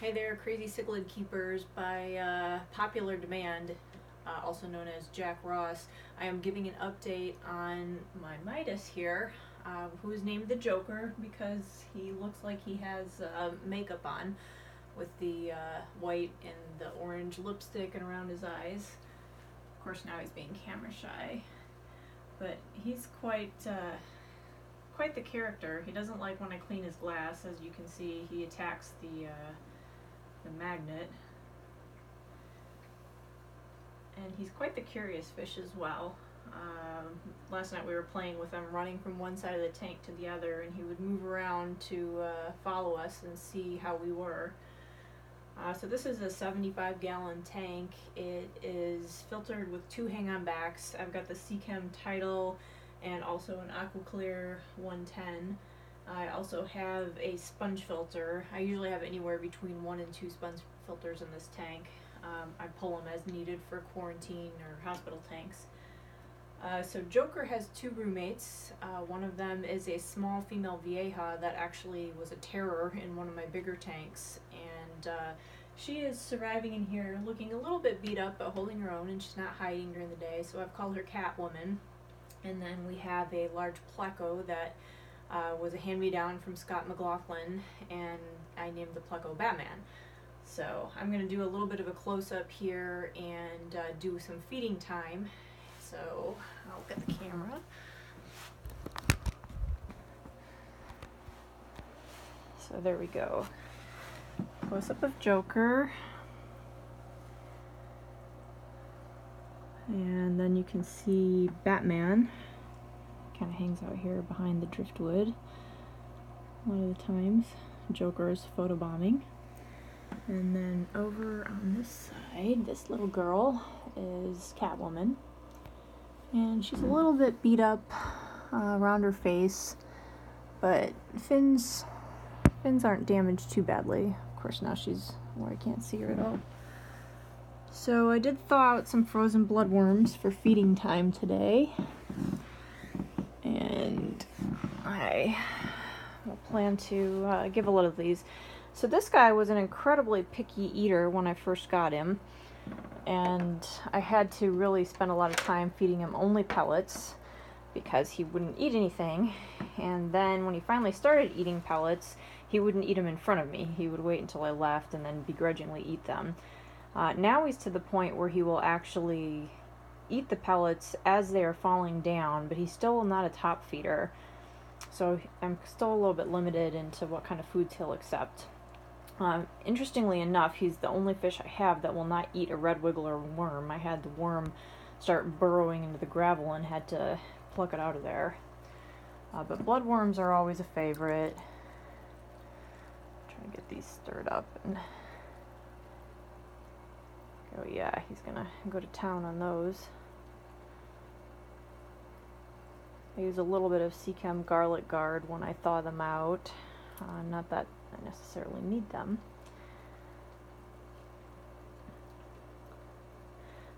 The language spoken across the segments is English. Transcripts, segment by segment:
Hey there, Crazy Cichlid Keepers. By popular demand, also known as Jack Ross, I am giving an update on my Midas here, who is named the Joker because he looks like he has makeup on with the white and the orange lipstick and around his eyes. Of course, now he's being camera shy, but he's quite the character. He doesn't like when I clean his glass. As you can see, he attacks the magnet, and he's quite the curious fish as well. Last night we were playing with him, running from one side of the tank to the other, and he would move around to follow us and see how we were. So this is a 75-gallon tank. It is filtered with 2 hang-on backs. I've got the Seachem Tidal and also an Aquaclear 110. I also have a sponge filter. I usually have anywhere between 1 and 2 sponge filters in this tank. I pull them as needed for quarantine or hospital tanks. So Joker has 2 roommates. One of them is a small female vieja that actually was a terror in one of my bigger tanks, and she is surviving in here, looking a little bit beat up but holding her own, and she's not hiding during the day, so I've called her Catwoman. And then we have a large pleco that was a hand-me-down from Scott McLaughlin, and I named the pleco Batman. So I'm going to do a little bit of a close-up here and do some feeding time. So I'll get the camera. So there we go. Close-up of Joker. And then you can see Batman. Kind of hangs out here behind the driftwood a lot of the times. Joker's photobombing. And then over on this side, this little girl is Catwoman. And she's a little bit beat up around her face, but fins aren't damaged too badly. Of course, now she's where I can't see her at all. So I did thaw out some frozen bloodworms for feeding time today. And I will plan to give a lot of these. So this guy was an incredibly picky eater when I first got him, and I had to really spend a lot of time feeding him only pellets because he wouldn't eat anything. And then when he finally started eating pellets, he wouldn't eat them in front of me. He would wait until I left and then begrudgingly eat them. Now he's to the point where he will actually eat the pellets as they are falling down, but he's still not a top feeder. So I'm still a little bit limited into what kind of foods he'll accept. Interestingly enough, he's the only fish I have that will not eat a red wiggler worm. I had the worm start burrowing into the gravel and had to pluck it out of there. But bloodworms are always a favorite. Try to get these stirred up. And oh yeah, he's gonna go to town on those. I use a little bit of Seachem Garlic Guard when I thaw them out. Not that I necessarily need them.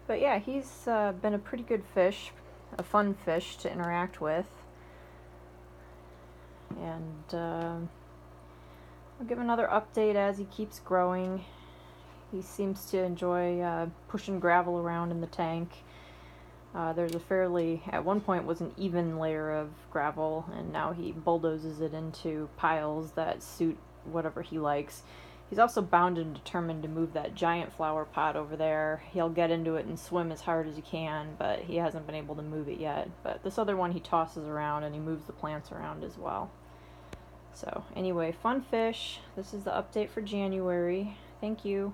But yeah, he's been a pretty good fish, a fun fish to interact with. And I'll give another update as he keeps growing. He seems to enjoy pushing gravel around in the tank. There's a fairly, at one point was an even layer of gravel, and now he bulldozes it into piles that suit whatever he likes. He's also bound and determined to move that giant flower pot over there. He'll get into it and swim as hard as he can, but he hasn't been able to move it yet. But this other one he tosses around, and he moves the plants around as well. So anyway, fun fish. This is the update for January. Thank you.